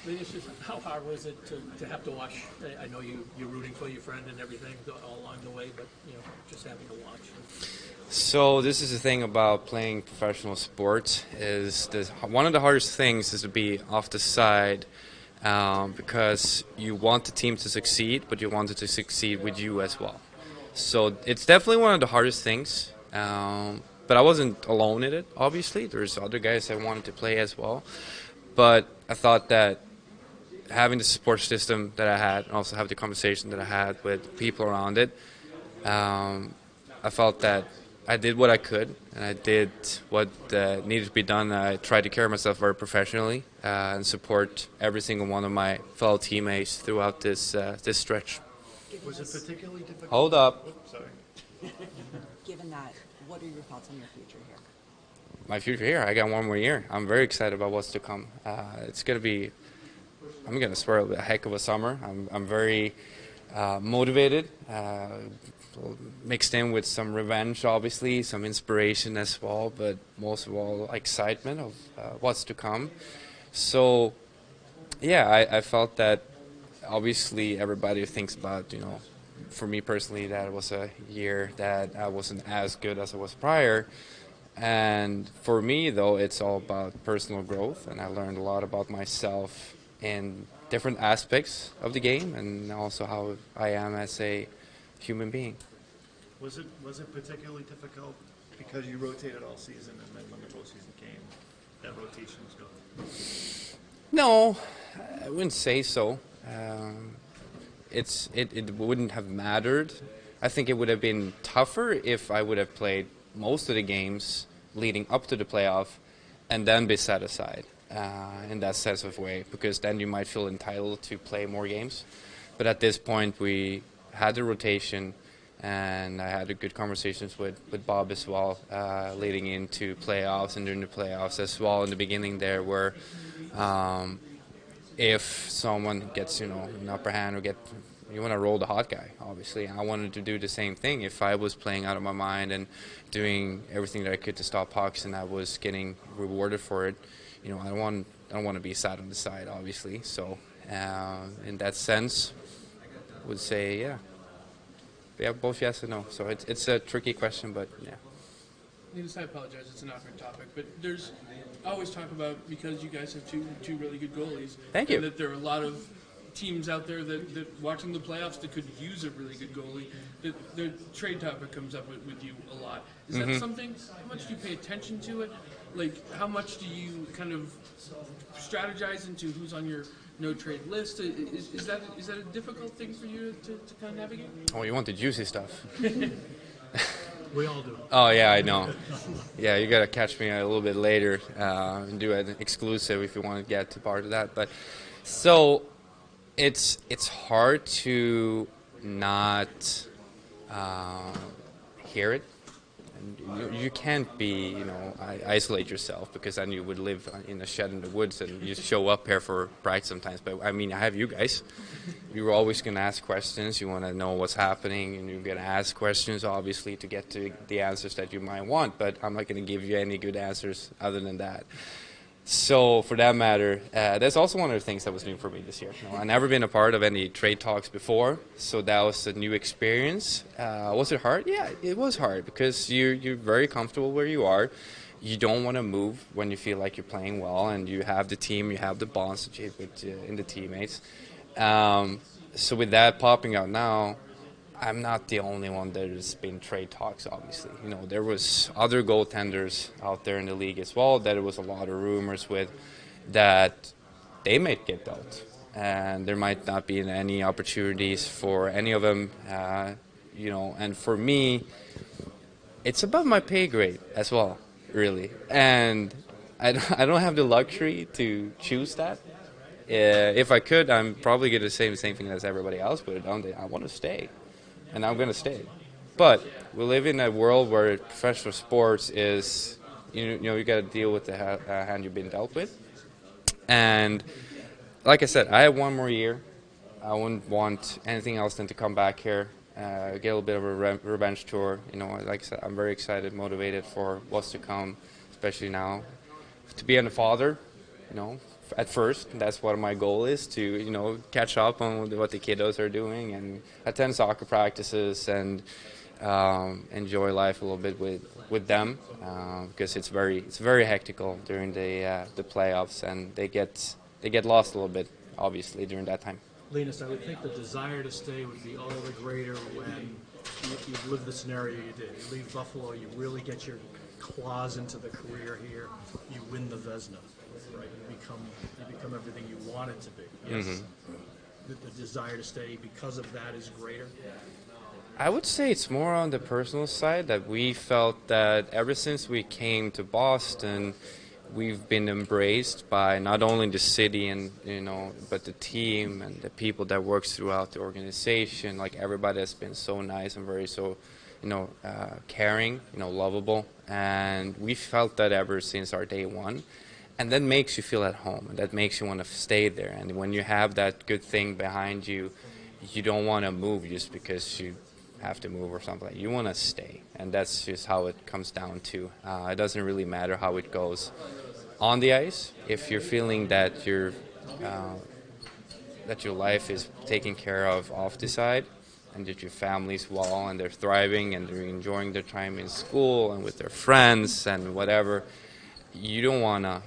Linus, how hard was it to have to watch? I know you're rooting for your friend and everything all along the way, but just having to watch. So this is the thing about playing professional sports is one of the hardest things is to be off the side because you want the team to succeed, but you want it to succeed with you as well. So it's definitely one of the hardest things. But I wasn't alone in it, obviously. There's other guys that wanted to play as well. But I thought that having the support system that I had and also have the conversation that I had with people around it, I felt that I did what I could and I did what needed to be done. I tried to carry myself very professionally and support every single one of my fellow teammates throughout this stretch. Was it particularly difficult? Hold up. Sorry. Given that, what are your thoughts on your future here? My future here, I got one more year. I'm very excited about what's to come. It's going to be, I'm going to swear, a heck of a summer. I'm very motivated, mixed in with some revenge, obviously, some inspiration as well, but most of all, excitement of what's to come. So, yeah, I felt that obviously everybody thinks about, for me personally, that it was a year that I wasn't as good as I was prior. And for me, though, it's all about personal growth, and I learned a lot about myself in different aspects of the game and also how I am as a human being. Was it particularly difficult because you rotated all season and then when the postseason came, that rotation was gone? No, I wouldn't say so. It wouldn't have mattered. I think it would have been tougher if I would have played most of the games leading up to the playoff and then be set aside in that sense of way, because then you might feel entitled to play more games. But at this point, we had the rotation, and I had good conversations with Bob as well, leading into playoffs and during the playoffs as well in the beginning there, where if someone gets an upper hand or you want to roll the hot guy, obviously. I wanted to do the same thing. If I was playing out of my mind and doing everything that I could to stop pucks and I was getting rewarded for it, I don't want to be sat on the side, obviously. So in that sense, I would say, yeah, both yes and no. So it's a tricky question, but yeah. Linus, I apologize, it's an awkward topic, but I always talk about, because you guys have two really good goalies. Thank you. And that there are a lot of teams out there that watching the playoffs that could use a really good goalie. The trade topic comes up with you a lot. Is that something? How much do you pay attention to it? Like, how much do you kind of strategize into who's on your no trade list? Is that a difficult thing for you to kind of navigate? Oh, you want the juicy stuff. We all do. Oh, yeah, I know. Yeah, you got to catch me a little bit later and do an exclusive if you want to get to part of that. But so it's hard to not hear it. And you can't be, isolate yourself, because then you would live in a shed in the woods and you show up here for practice sometimes. But I mean, I have you guys. You're always going to ask questions. You want to know what's happening, and you're going to ask questions, obviously, to get to the answers that you might want. But I'm not going to give you any good answers other than that. So for that matter, that's also one of the things that was new for me this year. I've never been a part of any trade talks before, so that was a new experience. Was it hard? Yeah, it was hard, because you're very comfortable where you are. You don't want to move when you feel like you're playing well, and you have the team, you have the bonds that you have with in the teammates. So with that popping out now, I'm not the only one that has been trade talks, obviously. There was other goaltenders out there in the league as well that there was a lot of rumors with that they might get dealt. And there might not be any opportunities for any of them, and for me, it's above my pay grade as well, really. And I don't have the luxury to choose that. If I could, I'm probably going to say the same thing as everybody else would. I want to stay. And I'm going to stay. But we live in a world where professional sports is, you got to deal with the hand you've been dealt with. And like I said, I have one more year. I wouldn't want anything else than to come back here, get a little bit of a revenge tour. Like I said, I'm very excited, motivated for what's to come, especially now. To be a father, at first. That's what my goal is, to catch up on what the kiddos are doing and attend soccer practices and enjoy life a little bit with them, because it's very hectical during the playoffs, and they get lost a little bit, obviously, during that time. Linus, I would think the desire to stay would be all the greater when you live the scenario you did. You leave Buffalo, you really get your claws into the career here, you win the Vezina, right? You become everything you want it to be. Yes. The desire to stay because of that is greater. I would say it's more on the personal side, that we felt that ever since we came to Boston, we've been embraced by not only the city and but the team and the people that works throughout the organization. Like, everybody has been so nice and very caring, lovable, and we felt that ever since our day one. And that makes you feel at home, and that makes you want to stay there. And when you have that good thing behind you, you don't want to move just because you have to move or something. You want to stay, and that's just how it comes down to. It doesn't really matter how it goes on the ice. If you're feeling that your life is taken care of off the side, and that your family's well and they're thriving and they're enjoying their time in school and with their friends and whatever, you don't want to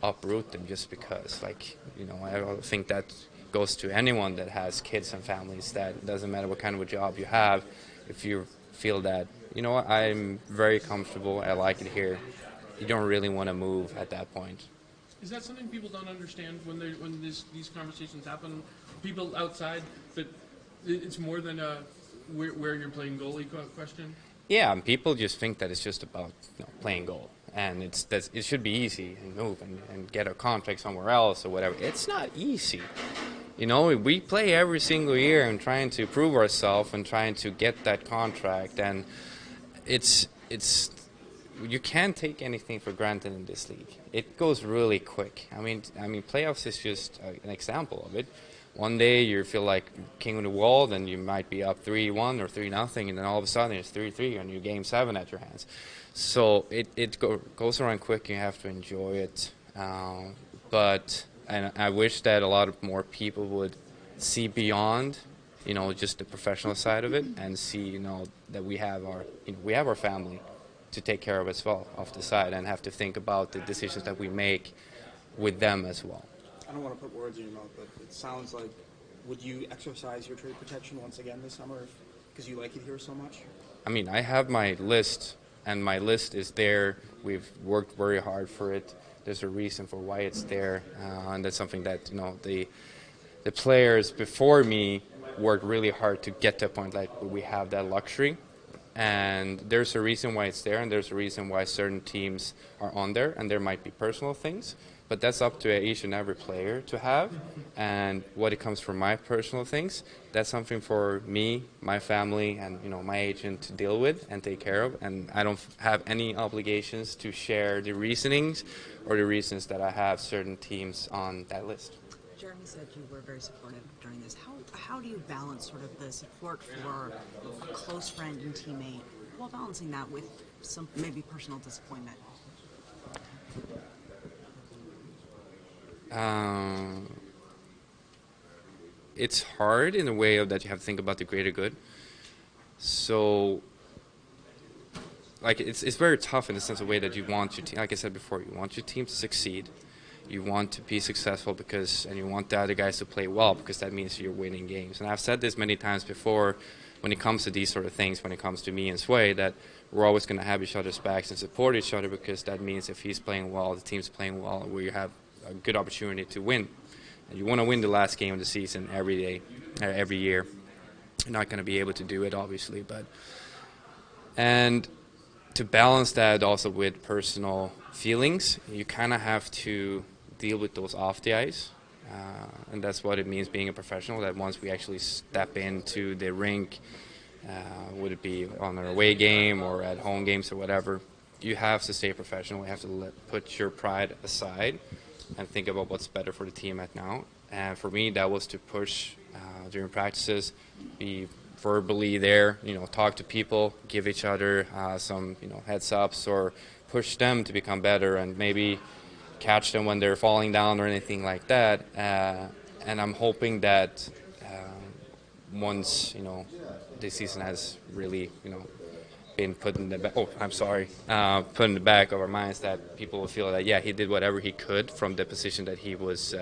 uproot them just because. I don't think that goes to anyone that has kids and families, that it doesn't matter what kind of a job you have. If you feel that, I'm very comfortable, I like it here, you don't really want to move at that point. Is that something people don't understand when these conversations happen? People outside, that it's more than a where you're playing goalie question? Yeah, and people just think that it's just about playing goal. And it should be easy and move and get a contract somewhere else or whatever. It's not easy. We play every single year and trying to prove ourselves and trying to get that contract. And it's you can't take anything for granted in this league. It goes really quick. I mean, playoffs is just an example of it. One day you feel like king of the world, and you might be up 3-1 or 3-0, and then all of a sudden it's 3-3 and you're game 7 at your hands. So it goes around quick. You have to enjoy it. But I wish that a lot of more people would see beyond, just the professional side of it, and see, that we have our family to take care of as well off the side, and have to think about the decisions that we make with them as well. I don't want to put words in your mouth, but it sounds like, would you exercise your trade protection once again this summer because you like it here so much? I mean, I have my list, and my list is there. We've worked very hard for it. There's a reason for why it's there, and that's something that the players before me worked really hard to get to a point like we have that luxury. And there's a reason why it's there, and there's a reason why certain teams are on there, and there might be personal things. But that's up to each and every player to have. And what it comes from my personal things, that's something for me, my family, and my agent to deal with and take care of. And I don't have any obligations to share the reasonings or the reasons that I have certain teams on that list. Jeremy said you were very supportive during this. How do you balance sort of the support for a close friend and teammate while balancing that with some maybe personal disappointment? It's hard in a way of that you have to think about the greater good. So, it's very tough in the sense of way that you want your team, like I said before, you want your team to succeed. You want to be successful and you want the other guys to play well, because that means you're winning games. And I've said this many times before when it comes to these sort of things, when it comes to me and Sway, that we're always going to have each other's backs and support each other, because that means if he's playing well, the team's playing well, we have a good opportunity to win. And you want to win the last game of the season every day, every year. You're not going to be able to do it, obviously, and to balance that also with personal feelings, you kind of have to deal with those off the ice, and that's what it means being a professional, that once we actually step into the rink, would it be on an away game or at home games or whatever, you have to stay professional. You have to put your pride aside and think about what's better for the team at now. And for me, that was to push during practices, be verbally there, talk to people, give each other some heads ups, or push them to become better, and maybe catch them when they're falling down or anything like that. And I'm hoping that once this season has really been put in the back. Oh, I'm sorry. Put in the back of our minds that people will feel that he did whatever he could from the position that he was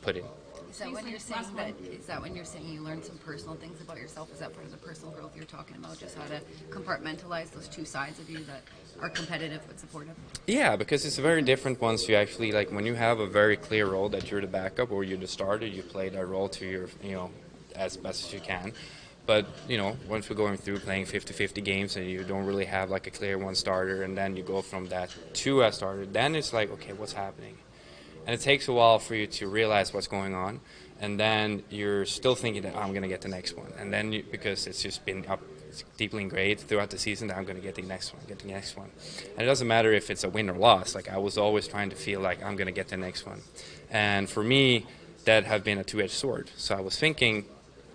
put in. Is that when you're saying you learned some personal things about yourself? Is that part of the personal growth you're talking about? Just how to compartmentalize those two sides of you that are competitive but supportive? Yeah, because it's very different once you actually, like, when you have a very clear role that you're the backup or you're the starter, you play that role to your, as best as you can. But, once we're going through playing 50-50 games and you don't really have, like, a clear one starter, and then you go from that to a starter, then it's like, okay, what's happening? And it takes a while for you to realize what's going on, and then you're still thinking that I'm going to get the next one. And then, because it's just been deeply ingrained throughout the season that I'm going to get the next one. And it doesn't matter if it's a win or loss. Like, I was always trying to feel like I'm going to get the next one. And for me, that have been a two-edged sword. So I was thinking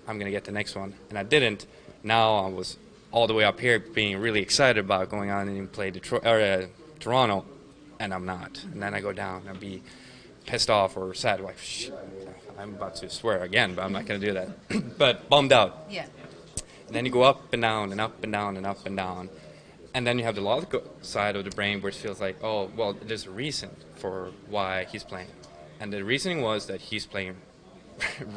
I'm going to get the next one, and I didn't. Now I was all the way up here being really excited about going on and play Toronto, and I'm not. And then I go down and be pissed off or sad, like, shit, I'm about to swear again, but I'm not going to do that. But bummed out. Yeah. And then you go up and down and up and down and up and down. And then you have the logical side of the brain where it feels like, oh, well, there's a reason for why he's playing. And the reasoning was that he's playing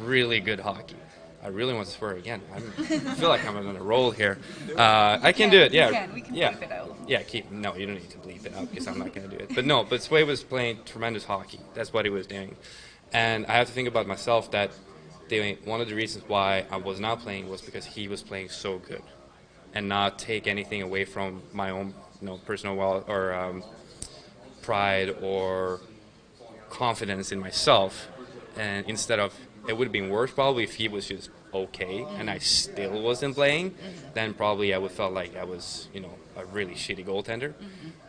really good hockey. I really want to swear again. I feel like I'm on a roll here. I can do it, yeah. We can yeah. bleep it out. Yeah, no, you don't need to bleep it out because I'm not going to do it. But no, but Sway was playing tremendous hockey. That's what he was doing. And I have to think about myself that one of the reasons why I was not playing was because he was playing so good, and not take anything away from my own personal pride or confidence in myself. And instead of, it would have been worse probably if he was just okay and I still wasn't playing, then probably I would felt like I was a really shitty goaltender.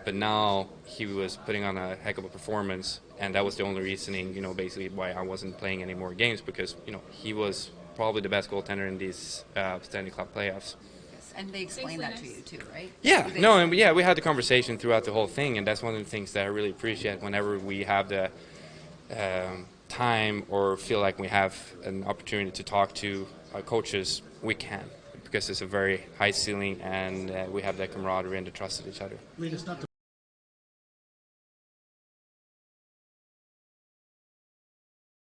But now he was putting on a heck of a performance, and that was the only reasoning, basically why I wasn't playing any more games, because he was probably the best goaltender in these Stanley Cup playoffs. And they explained that to you too, right? Yeah, we had the conversation throughout the whole thing, and that's one of the things that I really appreciate whenever we have the time or feel like we have an opportunity to talk to our coaches, we can, because it's a very high ceiling, and we have that camaraderie and the trust of each other. Linus, not to